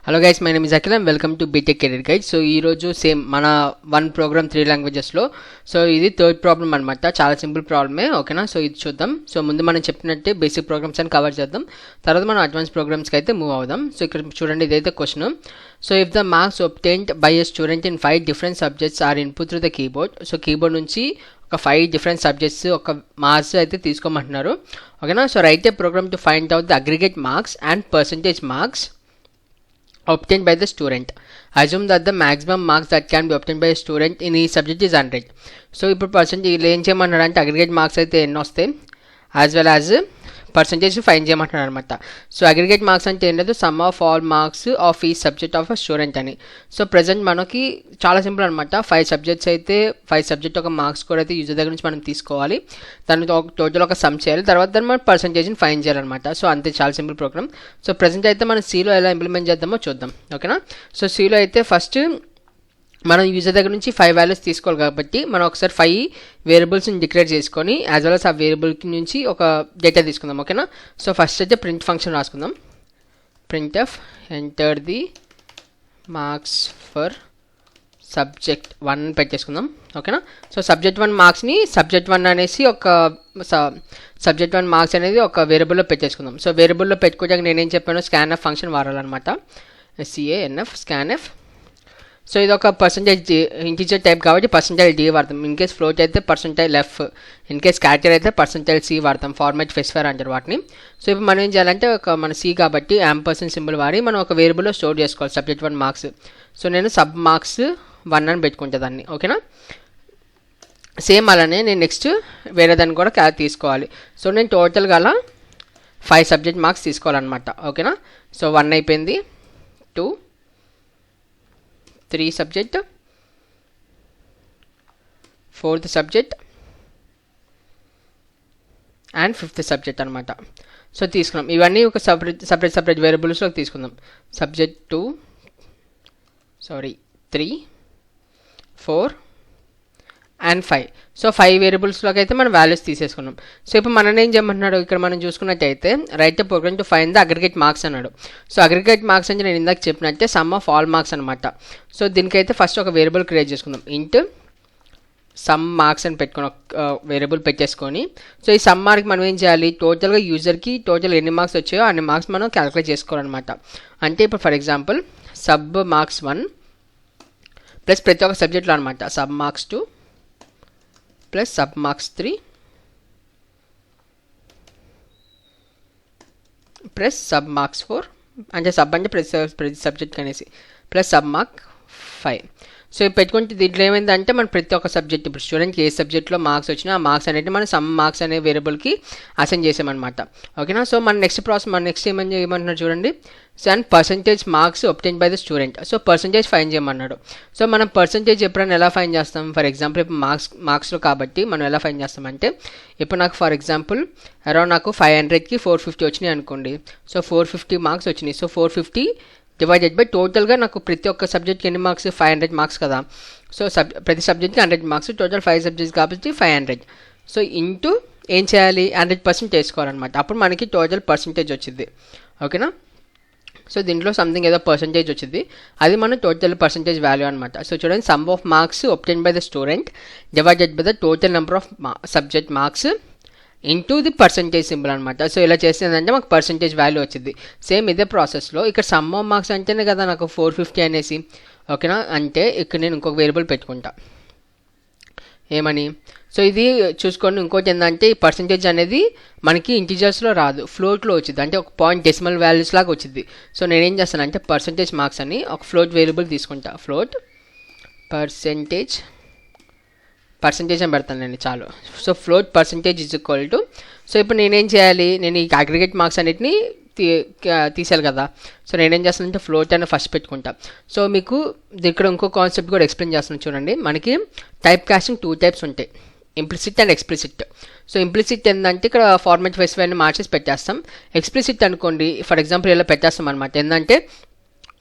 Hello guys, my name is Akhil and welcome to BTech career guide. So ఈరోజు same మన one program 3 లాంగ్వేజెస్లో. So ఇది third problem అనమాట, చాలా సింపుల్ ప్రాబ్లమే. ఓకేనా, సో ఇది చూద్దాం. సో ముందు మనం చెప్పినట్టే బేసిక్ ప్రోగ్రామ్స్ అని కవర్ చేద్దాం, తర్వాత మనం అడ్వాన్స్ ప్రోగ్రామ్స్కి అయితే మూవ్ అవుదాం. సో ఇక్కడ చూడండి, ఇదైతే question. So if the marks obtained by a student in 5 different subjects are input through the keyboard. So keyboard నుంచి ఒక 5 డిఫరెంట్ సబ్జెక్ట్స్ ఒక మార్క్స్ అయితే తీసుకోమంటున్నారు. ఓకేనా, so write a program to find out the aggregate marks and percentage marks obtained by the student. Assume that the maximum marks that can be obtained by a student in each subject is 100. So ఇప్పుడు percentage ఏం చేయమంటారు అంటే aggregate marks అయితే ఎన్ని వస్తాయి, as well as percentage fine చేయమంటున్నారు అనమాట. So aggregate marks అంటే ఏం లేదు, some of all marks of ఈ సబ్జెక్ట్ ఆఫ్ అ స్టూడెంట్ అని. సో ప్రజెంట్ మనకి చాలా సింపుల్ అనమాట. 5 సబ్జెక్ట్స్ అయితే 5 సబ్జెక్ట్ ఒక మార్క్స్ కూడా అయితే యూజర్ దగ్గర నుంచి మనం తీసుకోవాలి, దాన్ని టోటల్ ఒక సమ్ చేయాలి, తర్వాత దాన్ని మనం పర్సెంటేజ్ని ఫైన్ చేయాలన్నమాట. సో అంతే, చాలా సింపుల్ ప్రోగ్రామ్. సో ప్రజెంట్ అయితే మనం సీలో ఎలా ఇంప్లిమెంట్ చేద్దామో చూద్దాం. ఓకేనా, సో సీలో అయితే ఫస్ట్ మనం యూజర్ దగ్గర నుంచి 5 వాల్యూస్ తీసుకోవాలి కాబట్టి మనం ఒకసారి 5 వేరియబుల్స్ని డిక్లేర్ చేసుకొని యాజ్ వెల్ as ఆ వేరియబుల్కి నుంచి ఒక డేటా తీసుకుందాం. ఓకేనా, సో ఫస్ట్ అయితే ప్రింట్ ఫంక్షన్ రాసుకుందాం. printf enter the marks for subject 1 పెట్టేసుకుందాం. ఓకేనా, సో సబ్జెక్ట్ 1 మార్క్స్ని సబ్జెక్ట్ 1 అనేసి సబ్జెక్ట్ 1 మార్క్స్ అనేది ఒక వేరియబుల్లో పెట్టేసుకుందాం. సో వేరియబుల్లో పెట్టుకోవడానికి నేనేం చెప్పాను, స్కాన్ఎఫ్ ఫంక్షన్ వాడాలన్నమాట. SCANF scanf. సో ఇది ఒక పర్సంటేజ్ ఇంటీజర్ టైప్ కాబట్టి పర్సంటైల్ D వాడతాం. ఇన్ కేస్ ఫ్లోట్ అయితే percentile F, in case character అయితే పర్సంటైల్ C వాడతాం. ఫార్మాట్ స్పెసిఫైర్ అంటారు వాటిని. సో ఇప్పుడు మనం ఏం చేయాలంటే మన C కాబట్టి యాంపర్సెంట్ సింబల్ వాడి మనం ఒక వేరియబుల్లో స్టోర్ చేసుకోవాలి సబ్జెక్ట్ 1 మార్క్స్. సో నేను సబ్ మార్క్స్ 1 అని పెట్టుకుంటా దాన్ని. ఓకేనా, సేమ్ అలానే నేను నెక్స్ట్ వేరే దాన్ని కూడా తీసుకోవాలి. సో నేను టోటల్గా అలా 5 సబ్జెక్ట్ మార్క్స్ తీసుకోవాలన్నమాట. ఓకేనా, సో 1 అయిపోయింది, 2, 3 subject, 4th subject and 5th subject అనమాట. సో తీసుకున్నాం. ఇవన్నీ ఒక సపరేట్ వేరియబుల్స్లోకి తీసుకుందాం. Subject 2, 3, 4 and 5. సో 5 వేరియబుల్స్లోకి అయితే మనం వాల్యూస్ తీసేసుకున్నాం. సో ఇప్పుడు మనం ఏం చేయమంటున్నాడు, ఇక్కడ మనం చూసుకున్నట్టయితే write program to find the aggregate marks అన్నాడు. సో అగ్రిగేట్ మార్క్స్ అంటే నేను ఇందాక చెప్పినట్టే సమ్ ఆఫ్ ఆల్ మార్క్స్ అనమాట. సో దీనికైతే ఫస్ట్ ఒక వేరియబుల్ క్రియేట్ చేసుకుందాం. ఇంట్ సమ్ మార్క్స్ అని పెట్టుకుని వేరియబుల్ పెట్టేసుకొని, సో ఈ సమ్ మార్క్ మనం ఏం చేయాలి, టోటల్గా యూజర్కి టోటల్ ఎన్ని మార్క్స్ వచ్చాయో అన్ని మార్క్స్ మనం క్యాలిక్యులేట్ చేసుకోవాలన్నమాట. అంటే ఇప్పుడు for example sub marks 1 plus ప్రతి ఒక్క సబ్జెక్ట్లో అనమాట sub marks 2 plus sub marks 3 plus sub marks 4, అంటే సబ్ అంటే ప్రతి సబ్జెక్ట్ అనేసి, ప్లస్ సబ్ మార్క్ 5. సో పెట్టుకుంటే దీంట్లో ఏమైందంటే మనం ప్రతి ఒక్క సబ్జెక్ట్, ఇప్పుడు స్టూడెంట్కి ఏ సబ్జెక్ట్లో మార్క్స్ వచ్చినా ఆ మార్క్స్ అనేది మనం సమ్ మార్క్స్ అనే వేరియబుల్కి అసైన్ చేసామన్నమాట. ఓకేనా, సో మన నెక్స్ట్ ఏమంటున్నారు చూడండి, so and percentage marks obtained by the student. So percentage fine చేయమన్నాడు. సో మనం పర్సంటేజ్ ఎప్పుడైనా ఎలా ఫైన్ చేస్తాం, ఫర్ ఎగ్జాంపుల్ ఇప్పుడు మార్క్స్లో కాబట్టి మనం ఎలా ఫైన్ చేస్తామంటే, ఇప్పుడు నాకు ఫర్ ఎగ్జాంపుల్ అరౌండ్ నాకు 500కి 450 వచ్చినాయి అనుకోండి. సో 450 మార్క్స్ వచ్చినాయి. సో 450 డివైడెడ్ బై టోటల్గా నాకు ప్రతి ఒక్క సబ్జెక్ట్కి ఎన్ని మార్క్స్, 500 మార్క్స్ కదా. సో ప్రతి సబ్జెక్ట్కి 100 మార్క్స్, టోటల్ 5 సబ్జెక్ట్స్ కాబట్టి 500. సో ఇంటూ ఏం చేయాలి, 100% వేసుకోవాలన్నమాట. అప్పుడు మనకి టోటల్ పర్సంటేజ్ వచ్చింది. ఓకేనా, సో దీంట్లో సంథింగ్ ఏదో పర్సంటేజ్ వచ్చింది, అది మన టోటల్ పర్సంటేజ్ వాల్యూ అనమాట. సో చూడండి, some of marks obtained by the student divided by the total number of subject marks into the percentage symbol అనమాట. సో ఇలా చేసిందంటే మాకు పర్సంటేజ్ వాల్యూ వచ్చింది. సేమ్ ఇదే ప్రాసెస్లో ఇక్కడ సమ్ ఆఫ్ మార్క్స్ అంటేనే కదా నాకు 450 అనేసి. ఓకేనా, అంటే ఇక్కడ నేను ఇంకొక వేరియబుల్ పెట్టుకుంటా ఏమని. సో ఇది చూసుకోండి, ఇంకోటి ఏంటంటే ఈ పర్సంటేజ్ అనేది మనకి ఇంటీజర్స్లో రాదు, ఫ్లోట్లో వచ్చింది, అంటే ఒక పాయింట్ డెసిమల్ వాల్యూస్ లాగా వచ్చింది. సో నేనేం చేస్తానంటే పర్సంటేజ్ మార్క్స్ అని ఒక ఫ్లోట్ వేరియబుల్ తీసుకుంటా. ఫ్లోట్ పర్సంటేజ్ అని పెడతాను నేను, చాలు. So float percentage is equal to, so ఇప్పుడు నేనేం చేయాలి, నేను ఈ అగ్రిగేట్ మార్క్స్ అన్నిటిని తీసేయాలి కదా. సో నేనేం చేస్తానంటే ఫ్లోట్ అని ఫస్ట్ పెట్టుకుంటా. సో మీకు ఇక్కడ ఇంకో కాన్సెప్ట్ కూడా ఎక్స్ప్లెయిన్ చేస్తున్నాను చూడండి. మనకి టైప్ కాస్టింగ్ 2 టైప్స్ ఉంటాయి, implicit and explicit. So implicit ఏంటంటే ఇక్కడ ఫార్మాట్ స్పెసిఫైర్ని మార్చేసి పెట్టేస్తాం. ఎక్స్ప్లిసిట్ అనుకోండి, ఫర్ ఎగ్జాంపుల్ ఇలా పెట్టేస్తాం అనమాట. ఏంటంటే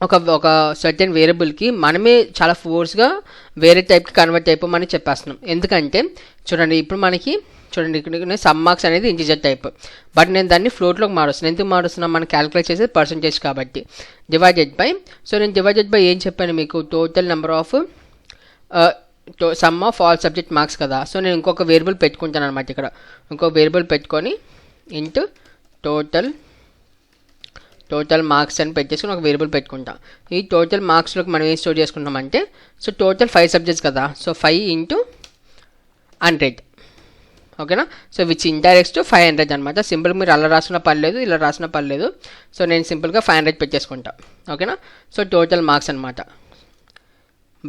ఒక సర్టెన్ వేరియబుల్కి మనమే చాలా ఫోర్స్గా వేరే టైప్కి కన్వర్ట్ అయిపోమని చెప్పేస్తున్నాం. ఎందుకంటే చూడండి, ఇప్పుడు మనకి చూడండి ఇక్కడ సమ్ మార్క్స్ అనేది ఇంటిజర్ టైప్, బట్ నేను దాన్ని ఫ్లోట్లోకి మారుస్తున్నాను. ఎందుకు మారుస్తున్నాను, మనం క్యాలిక్యులేట్ చేసేది పర్సంటేజ్ కాబట్టి. డివైడెడ్ బై, సో నేను డివైడెడ్ బై ఏం చెప్పాను మీకు, total number of some of all subject marks కదా. సో నేను ఇంకొక వేరియబుల్ పెట్టుకుంటాను అనమాట, ఇక్కడ ఇంకో వేరియబుల్ పెట్టుకొని ఇంటూ టోటల్ మార్క్స్ అని పెట్టేసుకుని ఒక వేరియబుల్ పెట్టుకుంటాం. ఈ టోటల్ మార్క్స్లోకి మనం ఏం స్టోర్ చేసుకుంటామంటే, సో టోటల్ 5 సబ్జెక్ట్స్ కదా, సో 5 ఇంటూ 100, ఓకేనా. సో విచ్ ఇండైరెక్ట్స్ టు 500 అనమాట. సింపుల్ మీరు అలా రాసిన పర్లేదు, ఇలా రాసిన పర్లేదు. సో నేను సింపుల్గా 500 పెట్టేసుకుంటా, ఓకేనా. సో టోటల్ మార్క్స్ అనమాట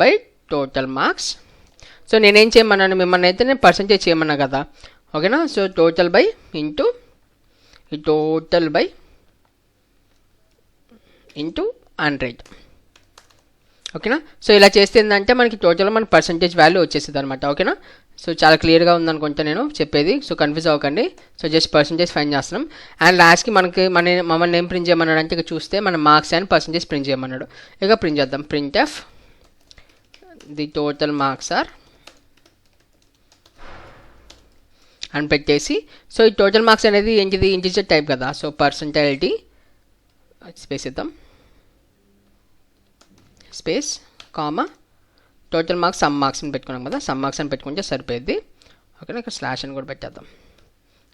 బై టోటల్ మార్క్స్. సో నేనేం చేయమన్నాను మిమ్మల్ని అయితే, నేను పర్సంటేజ్ చేయమన్నా కదా, ఓకేనా. సో టోటల్ బై ఇంటూ ఈ టోటల్ బై ఇంటూ 100, ఓకేనా. సో ఇలా చేస్తే ఏంటంటే మనకి టోటల్గా మన పర్సంటేజ్ వాల్యూ వచ్చేస్తుంది అనమాట, ఓకేనా. సో చాలా క్లియర్గా ఉందనుకుంటా నేను చెప్పేది, సో కన్ఫ్యూజ్ అవ్వకండి. సో జస్ట్ పర్సంటేజ్ ఫైండ్ చేస్తున్నాం. అండ్ లాస్ట్కి మమ్మల్ని ఏం ప్రింట్ చేయమన్నాడు అంటే, ఇక చూస్తే మన మార్క్స్ అండ్ పర్సంటేజ్ ప్రింట్ చేయమన్నాడు. ఇక ప్రింట్ చేద్దాం. Print F the total marks are అని పెట్టేసి, సో ఈ టోటల్ మార్క్స్ అనేది ఏంటిది, ఇంటిజర్ టైప్ కదా. సో పర్సంటైలిటీ స్పేస్ ఇద్దాం, space comma total marks sum marks అని పెట్టుకున్నాం కదా, సమ్ మార్క్స్ అని పెట్టుకుంటే సరిపోయింది, ఓకేనా. ఇక్కడ స్లాష్ అని కూడా పెట్టేద్దాం,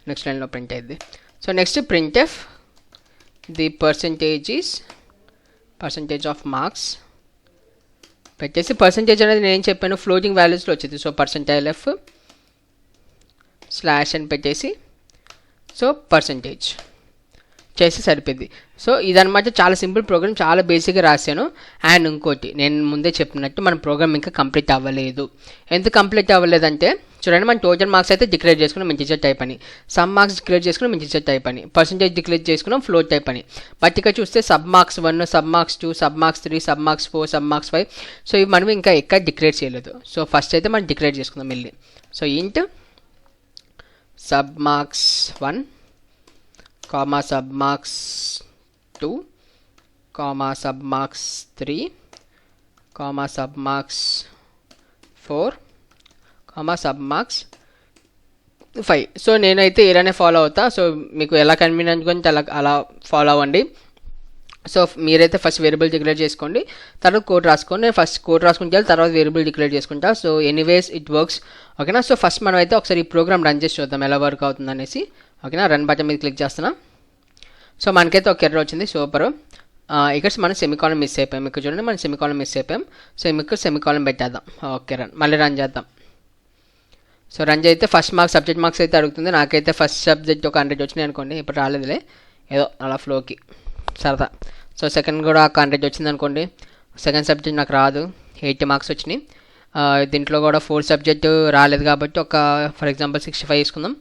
నెక్స్ట్ లైన్లో ప్రింట్ అయ్యింది. So next print F the percentage of marks పెట్టేసి, పర్సంటేజ్ అనేది నేను ఏం చెప్పాను ఫ్లోటింగ్ వాల్యూస్లో వచ్చింది. సో పర్సంటైల్ ఎఫ్ స్లాష్ అని పెట్టేసి, సో పర్సంటేజ్ చేసి సరిపోయింది. సో ఇదనమాట చాలా సింపుల్ ప్రోగ్రామ్, చాలా బేసిక్గా రాశాను. అండ్ ఇంకోటి నేను ముందే చెప్పినట్టు మన ప్రోగ్రామ్ ఇంకా కంప్లీట్ అవ్వలేదు. ఎందుకు కంప్లీట్ అవ్వలేదంటే చూడండి, మన టోటల్ మార్క్స్ అయితే డిక్లేర్ చేసుకున్నాం ఇంటిజర్ టైప్ అని, సమ్ మార్క్స్ డిక్లేర్ చేసుకున్నాం ఇంటిజర్ టైప్ అని, పర్సంటేజ్ డిక్లేర్ చేసుకున్నాం ఫ్లోట్ టైప్ అని. బట్ ఇక్కడ చూస్తే sub marks 1, sub marks 2, sub marks 3, sub marks 4, sub marks 5. So ఇవి మనం ఇంకా ఎక్కడ డిక్లేర్ చేయలేదు. సో ఫస్ట్ అయితే మనం డిక్లేర్ చేసుకుందాం వెళ్ళి. సో ఇంట్ sub marks 1 comma sub marks 2 comma sub marks 3 comma sub marks 4 comma sub marks 5. So నేనైతే ఇలానే ఫాలో అవుతా. సో మీకు ఎలా కన్వీనియంట్ గురించి అలా ఫాలో అవ్వండి. సో మీరైతే ఫస్ట్ వేరియబుల్ డిక్లేర్ చేసుకోండి, తర్వాత కోడ్ రాసుకోండి. నేను ఫస్ట్ కోడ్ రాసుకుంటే తర్వాత వేరియబుల్ డిక్లేర్ చేసుకుంటా. సో ఎనీవేస్ ఇట్ వర్క్స్, ఓకేనా. సో ఫస్ట్ మనం అయితే ఒకసారి ఈ ప్రోగ్రామ్ రన్ చేసి చూద్దాం ఎలా వర్క్ అవుతుంది అనేసి, ఓకేనా. రన్ బటన్ మీద క్లిక్ చేస్తున్నా. సో మనకైతే ఒక ఎర్రర్ వచ్చింది, సూపర్. ఇక్కడ మనం సెమికాలం మిస్ అయిపోయాం, మీకు చూడండి మనం సెమికాలం మిస్ అయిపోయాం. సో మీకు సెమికాలం పెట్టేద్దాం, ఓకే. మళ్ళీ రన్ చేద్దాం. సో రన్ చేస్తే ఫస్ట్ మార్క్స్ సబ్జెక్ట్ మార్క్స్ అయితే అడుగుతుంది. నాకైతే ఫస్ట్ సబ్జెక్ట్ ఒక 100 వచ్చినాయి అనుకోండి, ఇప్పుడు రాలేదులే, ఏదో అలా ఫ్లోకి సరదా. సో సెకండ్ కూడా ఒక 100 వచ్చింది అనుకోండి, సెకండ్ సబ్జెక్ట్ నాకు రాదు, 80 మార్క్స్ వచ్చినాయి. దీంట్లో కూడా 4 సబ్జెక్టు రాలేదు కాబట్టి ఒక ఫర్ ఎగ్జాంపుల్ 65 తీసుకుందాం.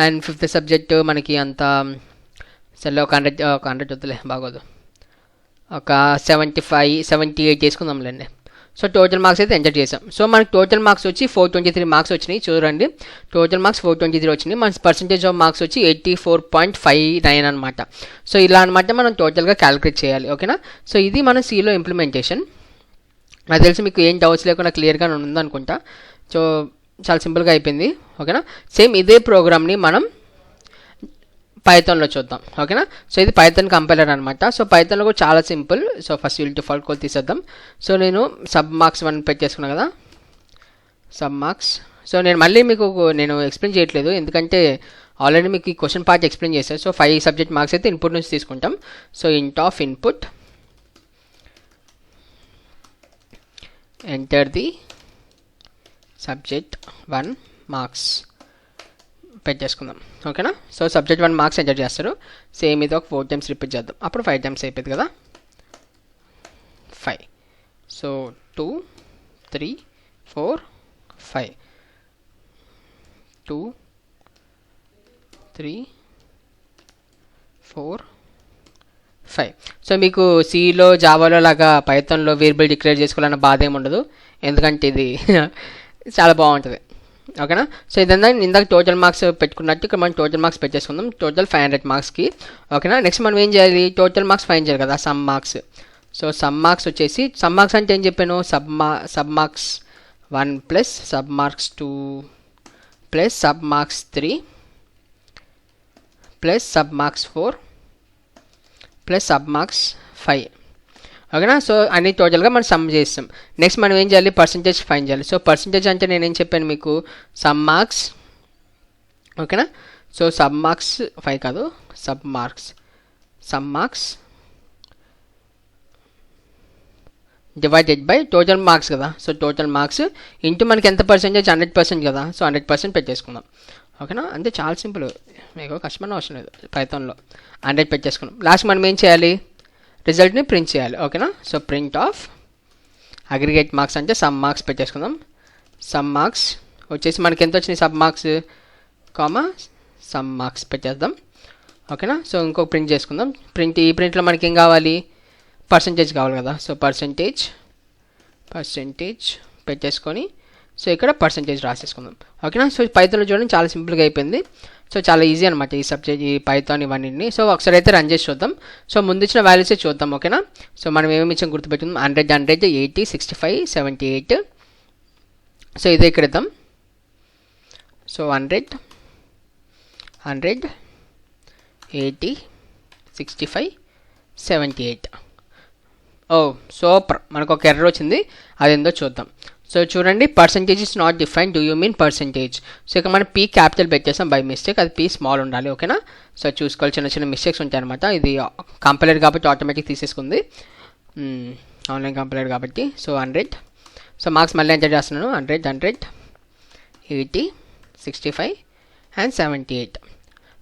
అండ్ 5th సబ్జెక్టు మనకి అంత సరే ఒక 100 వద్దులే, బాగోదు, ఒక 78 తీసుకుందాంలేండి. సో టోటల్ మార్క్స్ అయితే ఎంటర్ చేసాం. సో మనకి టోటల్ మార్క్స్ వచ్చి 423 మార్క్స్ వచ్చినాయి, చూడండి టోటల్ మార్క్స్ 423 వచ్చినాయి. మన పర్సంటేజ్ ఆఫ్ మార్క్స్ వచ్చి 84.59 అనమాట. సో ఇలా అనమాట మనం టోటల్గా క్యాలిక్యులేట్ చేయాలి, ఓకేనా. సో ఇది మన సిలో ఇంప్లిమెంటేషన్. నాకు తెలిసి మీకు ఏం డౌట్స్ లేకుండా క్లియర్గా ఉందనుకుంటా. సో చాలా సింపుల్గా అయిపోయింది, ఓకేనా. సేమ్ ఇదే ప్రోగ్రామ్ని మనం పైథాన్లో చూద్దాం, ఓకేనా. సో ఇది పైథాన్ కంపైలర్ అనమాట. సో పైథాన్లో కూడా చాలా simple. So first we'll default code తీసేద్దాం. సో నేను సబ్ మార్క్స్ 1 పెట్టేసుకున్నాను కదా, సబ్ మార్క్స్. సో నేను మళ్ళీ మీకు ఎక్స్ప్లెయిన్ చేయట్లేదు, ఎందుకంటే ఆల్రెడీ మీకు ఈ క్వశ్చన్ పార్ట్ ఎక్స్ప్లెయిన్ చేశాను. సో 5 సబ్జెక్ట్ మార్క్స్ అయితే ఇన్పుట్ నుంచి తీసుకుంటాం. సో ఇంట్ of input enter the subject 1 marks పెట్టేసుకుందాం, ఓకేనా. సో సబ్జెక్ట్ 1 మార్క్స్ ఎంటర్ చేస్తారు. సేమ్ ఇది ఒక 4 టైమ్స్ రిపీట్ చేద్దాం, అప్పుడు 5 టైమ్స్ అయిపోయింది కదా, 5. సో 2 3 4 5 2 3 4 5. సో మీకు సిలో జావాలో లాగా పైథాన్లో వేరియబుల్ డిక్లేర్ చేసుకోవాలన్న బాధ ఏమి ఉండదు, ఎందుకంటే ఇది చాలా బాగుంటుంది, ఓకేనా. సో ఇదంతా ఇందాక టోటల్ మార్క్స్ పెట్టుకున్నట్టు ఇక్కడ మనం టోటల్ మార్క్స్ పెట్టేసుకుందాం, టోటల్ 500 మార్క్స్కి, ఓకేనా. నెక్స్ట్ మనం ఏం చేయాలి, టోటల్ మార్క్స్ ఫైండ్ చేయాలి కదా, some marks. So some marks వచ్చేసి, సమ్ మార్క్స్ అంటే ఏం చెప్పాను, sub marks 1 plus sub marks 2 plus sub marks 3 plus sub marks 4 plus sub marks 5. ఓకేనా. సో అన్ని టోటల్గా మనం సమ్ చేస్తాం. నెక్స్ట్ మనం ఏం చేయాలి, పర్సంటేజ్ ఫైన్ చేయాలి. సో పర్సంటేజ్ అంటే నేనేం చెప్పాను మీకు, సమ్ మార్క్స్. ఓకేనా. సో సబ్ మార్క్స్ 5 కాదు, sub marks, sum marks divided by total marks కదా. సో టోటల్ మార్క్స్ ఇంటూ మనకి ఎంత పర్సెంటేజ్, 100% కదా. సో 100% పెట్టేసుకుందాం. ఓకేనా. అంటే చాలా సింపుల్, మీకు కష్టమైన అవసరం లేదు. పైథాన్లో 100 పెట్టేసుకున్నాం. లాస్ట్ మనం ఏం చేయాలి, రిజల్ట్ని ప్రింట్ చేయాలి. ఓకేనా. So print of aggregate marks అంటే సమ్ మార్క్స్ పెట్టేసుకుందాం. సమ్ మార్క్స్ వచ్చేసి మనకి ఎంత వచ్చినాయి, sub marks comma some marks పెట్టేద్దాం. ఓకేనా. సో ఇంకొక ప్రింట్ చేసుకుందాం. ఈ ప్రింట్లో మనకి ఏం కావాలి, పర్సంటేజ్ కావాలి కదా. సో పర్సంటేజ్ పెట్టేసుకొని సో ఇక్కడ పర్సంటేజ్ రాసేసుకుందాం. ఓకేనా. సో పైథాన్లో చూడండి చాలా సింపుల్గా అయిపోయింది. సో చాలా ఈజీ అనమాట ఈ సబ్జెక్ట్, ఈ పైథాన్ ఇవన్నీ. సో ఒకసారి అయితే రన్ చేసి చూద్దాం. సో ముందు ఇచ్చిన వాల్యూసే చూద్దాం. ఓకేనా. సో మనం ఏమేమి ఇచ్చాం గుర్తుపెట్టుకుందాం. 100, 80, 65, 78. సో ఇదే ఇక్కడ ఇద్దాం. సో 100, 80, 65, 78. ఓ సూపర్, మనకు ఒక ఎర్రర్ వచ్చింది, అదేందో చూద్దాం. సో చూడండి, percentage is not define, do you mean percentage. So ఇక మనం పీ క్యాపిటల్ పెట్టేసాం బై మిస్టేక్, అది పీ స్మాల్ ఉండాలి. ఓకేనా. సో చూసుకోవాలి, చిన్న చిన్న మిస్టేక్స్ ఉంటాయి అనమాట. ఇది కంపైలర్ కాబట్టి ఆటోమేటిక్ తీసేసుకుంది, ఆన్లైన్ కంపైలర్ కాబట్టి. సో 100. సో మార్క్స్ మళ్ళీ ఎంటర్ చేస్తున్నాను. 100, 80, 65 అండ్ 78.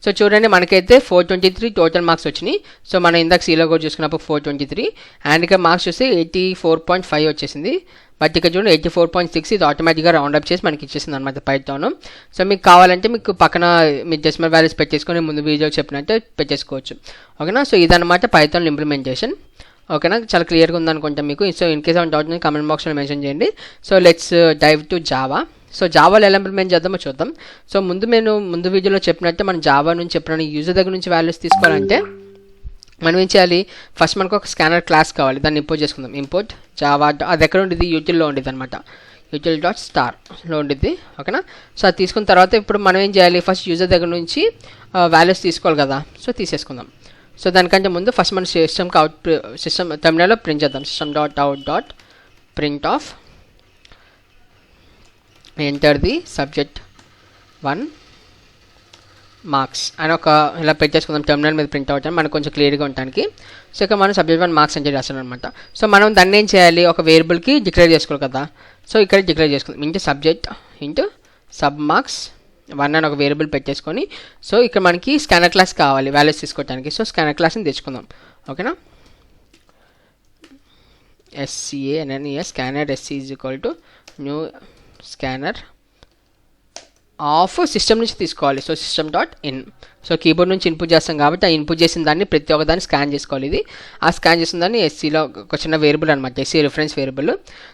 సో చూడండి, మనకైతే 423 టోటల్ మార్క్స్ వచ్చినాయి. సో మనం ఇందాక సీలో కూడా చూసుకున్నప్పుడు 423 అండ్ ఇక్కడ మార్క్స్ చూస్తే 84.5 వచ్చేసింది. బట్ ఇక్కడ చూడండి 84.6, ఇది ఆటోమేటిక్గా రౌండ్ అప్ చేసి మనకి ఇచ్చేసింది అనమాట పైథాన్. సో మీకు కావాలంటే మీకు పక్కన మీ డెసిమల్ వాల్యూస్ పెట్టేసుకొని ముందు వీడియో చెప్పినట్టే పెట్టేసుకోవచ్చు. ఓకేనా. సో ఇదన్నమాట పైథాన్ ఇంప్లిమెంటేషన్. ఓకేనా. చాలా క్లియర్గా ఉందనుకుంటా మీకు. So in case of doubt comment బాక్స్లో మెన్షన్ చేయండి. So let's dive to Java. So జావాలో ఎలా ఇంప్లిమెంట్ చేద్దామో చూద్దాం. సో ముందు వీడియోలో చెప్పినట్టే మనం జావా నుంచి చెప్పిన యూజర్ దగ్గర నుంచి వాల్యూస్ తీసుకోవాలంటే మనం ఏం చేయాలి, ఫస్ట్ మనకు ఒక స్కానర్ క్లాస్ కావాలి, దాన్ని ఇంపోర్ట్ చేసుకుందాం. ఇంపోర్ట్ జావా, అది ఎక్కడ ఉండేది, యూటిల్లో ఉండేది అనమాట. util.starలో ఉండేది. ఓకేనా. సో అది తీసుకున్న తర్వాత ఇప్పుడు మనం ఏం చేయాలి, ఫస్ట్ యూజర్ దగ్గర నుంచి వాల్యూస్ తీసుకోవాలి కదా. సో తీసేసుకుందాం. సో దానికంటే ముందు ఫస్ట్ మన సిస్టమ్ టెర్మినల్లో ప్రింట్ చేద్దాం. system.out.print of enter the subject 1 marks అని ఒక ఇలా పెట్టేసుకుందాం. టెర్మినల్ మీద ప్రింట్ అవుతాం మనకు కొంచెం క్లియర్గా ఉండడానికి. సో ఇక మనం సబ్జెక్ట్ 1 మార్క్స్ ఎంటర్ చేస్తాం అనమాట. సో మనం దాన్ని ఏం చేయాలి, ఒక వేరియబుల్కి డిక్లేర్ చేసుకోవాలి కదా. సో ఇక్కడ డిక్లేర్ చేసుకుందాం. Into subject into sub marks 1 అని ఒక వేరియబుల్ పెట్టేసుకొని సో ఇక్కడ మనకి స్కానర్ క్లాస్ కావాలి వాల్యూస్ తీసుకోవడానికి. సో స్కానర్ క్లాస్ని తెచ్చుకుందాం. ఓకేనా. SCANNES scanner SC is equal to new scanner of system నుంచి తీసుకోవాలి. So system.in. సో కీబోర్డ్ నుంచి ఇన్పుట్ చేస్తాం కాబట్టి ఆ ఇన్పుట్ చేసిన దాన్ని ప్రతి ఒక్కదాన్ని స్కాన్ చేసుకోవాలి. ఇది ఆ స్కాన్ చేసిన దాన్ని SCలో ఒక చిన్న వేరియబుల్ అనమాట, SC రిఫరెన్స్ వేరియబుల్,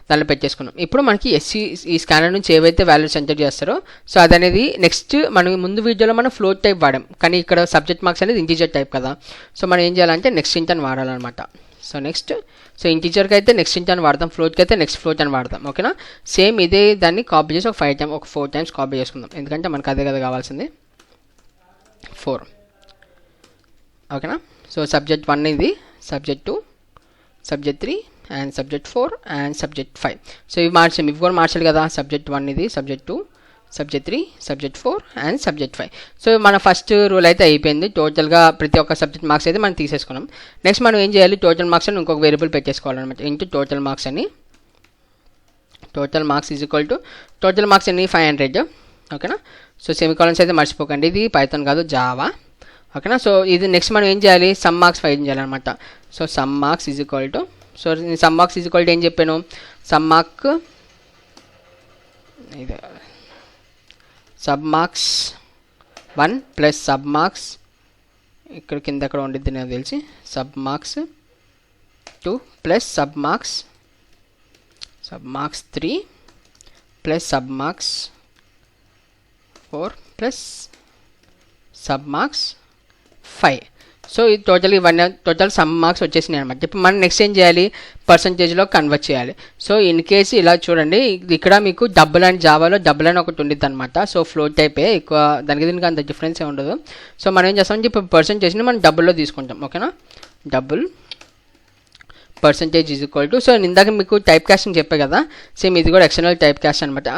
దానిలో పెట్టేసుకున్నాం. ఇప్పుడు మనకి SC ఈ స్కానర్ నుంచి ఏవైతే వాల్యూస్ ఎంటర్ చేస్తారో సో అదనేది నెక్స్ట్ మనం ముందు వీడియోలో మనం ఫ్లోట్ టైప్ వాడాం, కానీ ఇక్కడ సబ్జెక్ట్ మార్క్స్ అనేది ఇంటీజర్ టైప్ కదా. సో మనం ఏం చేయాలంటే నెక్స్ట్ ఇంట్ అని వాడాలన్నమాట. సో ఇంటీజర్కి అయితే నెక్స్ట్ ఇంట్ అని వాడతాం, ఫ్లోట్కి అయితే నెక్స్ట్ ఫ్లోట్ అని వాడతాం. ఓకేనా. సేమ్ ఇదే దాన్ని కాపీ చేసి ఒక 4 టైమ్స్ కాపీ చేసుకుందాం, ఎందుకంటే మనకు అదే కదా కావాల్సింది, 4. ఓకేనా. సో సబ్జెక్ట్ 1 ఇది, subject 2, subject 3 and subject 4 and subject 5. So ఇవి కూడా మార్చాలి కదా. సబ్జెక్ట్ 1 ఇది, subject 2, subject 3, subject 4 and subject 5. So మన ఫస్ట్ రూల్ అయితే అయిపోయింది. టోటల్గా ప్రతి ఒక్క సబ్జెక్ట్ మార్క్స్ అయితే మనం తీసేసుకున్నాం. నెక్స్ట్ మనం ఏం చేయాలి, టోటల్ మార్క్స్ అని ఇంకొక వేరియబుల్ పెట్టేసుకోవాలన్నమాట. ఇంటూ టోటల్ మార్క్స్ అని, total marks is equal to total marks అని 500. ఓకేనా. సో సెమికాలన్స్ అయితే మర్చిపోకండి, ఇది పైథాన్ కాదు జావా. ఓకేనా. సో ఇది నెక్స్ట్ మనం ఏం చేయాలి, సమ్ మార్క్స్ ఫైండ్ చేయాలన్నమాట. So some marks is equal to, so some marks is equal to ఏం చెప్పాను, సమ్ మార్క్ ఇది sub marks 1 plus sub marks ఇక్కడ కింద ఎక్కడ ఉండిద్ది నాకు తెలిసి, sub marks 2 plus sub marks 3 plus sub marks 4 plus sub marks 5. So ఇది టోటల్ సమ్ మార్క్స్ వచ్చేసినాయి అనమాట. ఇప్పుడు మనం నెక్స్ట్ ఏం చేయాలి, పర్సంటేజ్లో కన్వర్ట్ చేయాలి. సో ఇన్ కేసు ఇలా చూడండి, ఇక్కడ మీకు డబుల్ అండ్ జావాలో డబుల్ అని ఒకటి ఉండిద్ది అనమాట. సో ఫ్లోట్ టైపే ఎక్కువ, దానికి దీనికి అంత డిఫరెన్స్ ఏ ఉండదు. సో మనం ఏం చేస్తామంటే ఇప్పుడు పర్సంటేజ్ని మనం డబుల్లో తీసుకుంటాం. ఓకేనా, double percentage is equal to, so ఇందాక మీకు టైప్ కాస్టింగ్ చెప్పే కదా, సేమ్ ఇది కూడా ఎక్స్టర్నల్ టైప్ కాస్ట్ అనమాట.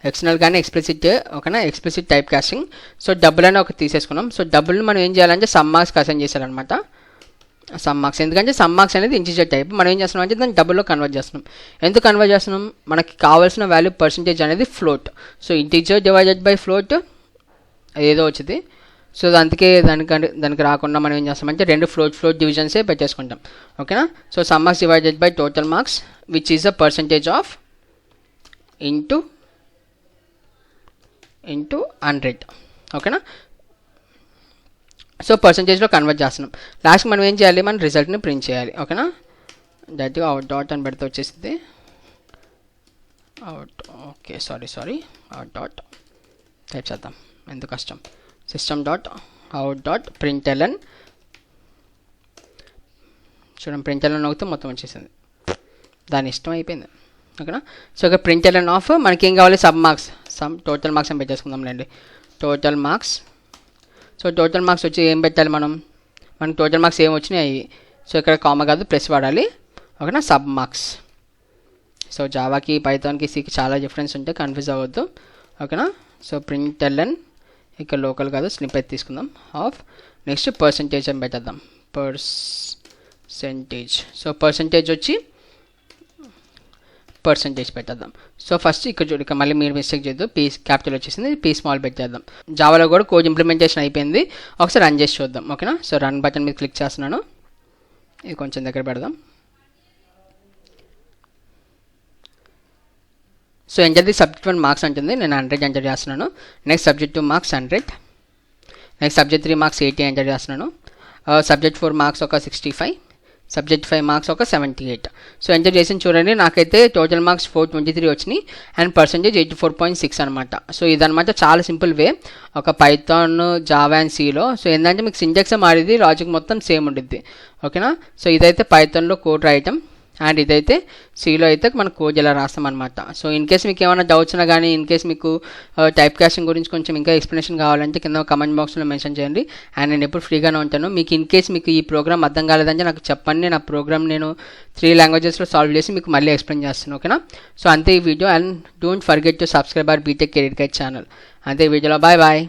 ఎక్స్టర్నల్ కానీ ఎక్స్ప్లిసిట్, ఓకేనా, explicit type casting. So double అని ఒకటి తీసేసుకున్నాం. సో డబుల్ని మనం ఏం చేయాలంటే సమ్ మార్క్స్కి అసైన్ చేశారనమాట. సమ్ మార్క్స్, ఎందుకంటే సమ్ మార్క్స్ అనేది ఇంటిజర్ టైప్, మనం ఏం చేస్తున్నాం అంటే దాన్ని డబుల్లో కన్వర్ట్ చేస్తున్నాం. ఎందుకు కన్వర్ట్ చేస్తున్నాం, మనకి కావాల్సిన వాల్యూ పర్సంటేజ్ అనేది float. So integer divided by float ఏదో వచ్చింది. సో అందుకే దానికి రాకుండా మనం ఏం చేస్తామంటే రెండు ఫ్లోట్ డివిజన్సే పెట్టేసుకుంటాం. ఓకేనా, so some marks divided by total marks which is a percentage of into 100. ఓకేనా, సో పర్సంటేజ్లో కన్వర్ట్ చేస్తున్నాం. లాస్ట్కి మనం ఏం చేయాలి, మన రిజల్ట్ని ప్రింట్ చేయాలి. ఓకేనా, డైరెక్ట్గా అవుట్ డాట్ అని పెడితే వచ్చేసింది out. Okay, sorry out dot type చేద్దాం, ఎందుకు కష్టం. System dot out dot println, చూడండి println అవుతే మొత్తం వచ్చేసింది, దాని ఇష్టం అయిపోయింది. ఓకేనా, సో ఇక println ఆఫ్ మనకి ఏం కావాలి, టోటల్ మార్క్స్ అని పెట్టేసుకుందాంలేండి. Total marks, so total marks వచ్చి ఏం పెట్టాలి మనకి టోటల్ మార్క్స్ ఏం వచ్చినాయి అవి. సో ఇక్కడ కామా కాదు ప్లస్ వాడాలి. ఓకేనా, సబ్ మార్క్స్. సో జావాకి పైథాన్కి సికి చాలా డిఫరెన్స్ ఉంటాయి, కన్ఫ్యూజ్ అవ్వద్దు. ఓకేనా, సో println ఇక్కడ లోకల్ కాదు స్నిప్పెట్ తీసుకుందాం ఆఫ్, నెక్స్ట్ పర్సంటేజ్ అని పెట్టేద్దాం, పర్సంటేజ్. సో పర్సంటేజ్ వచ్చి పర్సంటేజ్ పెట్టేద్దాం. సో ఫస్ట్ ఇక్కడ మళ్ళీ మీరు మిస్టేక్ చేయొద్దు, పీ క్యాపిటల్ వచ్చేసింది, పీ స్మాల్ పెట్టేద్దాం. జావాలో కూడా కోడ్ ఇంప్లిమెంటేషన్ అయిపోయింది, ఒకసారి రన్ చేసి చూద్దాం. ఓకేనా, సో రన్ బటన్ మీద క్లిక్ చేస్తున్నాను, ఇది కొంచెం దగ్గర పెడదాం. So enter the subject 1 marks అంటుంది, నేను 100 ఎంటర్ చేస్తున్నాను. Next subject 2 marks 100, next subject 3 marks 80 enter చేస్తున్నాను. సబ్జెక్ట్ 4 మార్క్స్ ఒక 65, సబ్జెక్ట్ 5 మార్క్స్ ఒక 78. సో ఎంటర్ చేసి చూడండి, నాకైతే టోటల్ మార్క్స్ 423 వచ్చినాయి అండ్ పర్సంటేజ్ 84.6 అనమాట. సో ఇదనమాట చాలా సింపుల్ వే ఒక పైథాన్, జావా అండ్ సిలో. సో ఏంటంటే మీకు సింటాక్స్ మారేది, లాజిక్ మొత్తం సేమ్ ఉండిద్ది. ఓకేనా, సో ఇదైతే పైథాన్లో కోడ్ రాయటం అండ్ ఇదైతే సిలో అయితే మన కోడ్ ఎలా రాస్తాం అనమాట. సో ఇన్ కేస్ మీకు ఏమైనా డౌట్స్ ఉన్నా కానీ, ఇన్ కేస్ మీకు టైప్ కాస్టింగ్ గురించి కొంచెం ఇంకా ఎక్స్ప్లెనేషన్ కావాలంటే కింద కమెంట్ బాక్స్లో మెన్షన్ చేయండి అండ్ నేను ఎప్పుడు ఫ్రీగానే ఉంటాను. మీకు ఇన్ కేస్ మీకు ఈ ప్రోగ్రామ్ అర్థం కాలేదంటే నాకు చెప్పండి, నా ప్రోగ్రామ్ నేను 3 లాంగ్వేజెస్లో సాల్వ్ చేసి మీకు మళ్ళీ ఎక్స్ప్లెయిన్ చేస్తాను. ఓకేనా, సో అంతే ఈ video. And don't forget to subscribe our BTech career guide channel. అంతే ఈ వీడియోలో, బాయ్ బాయ్.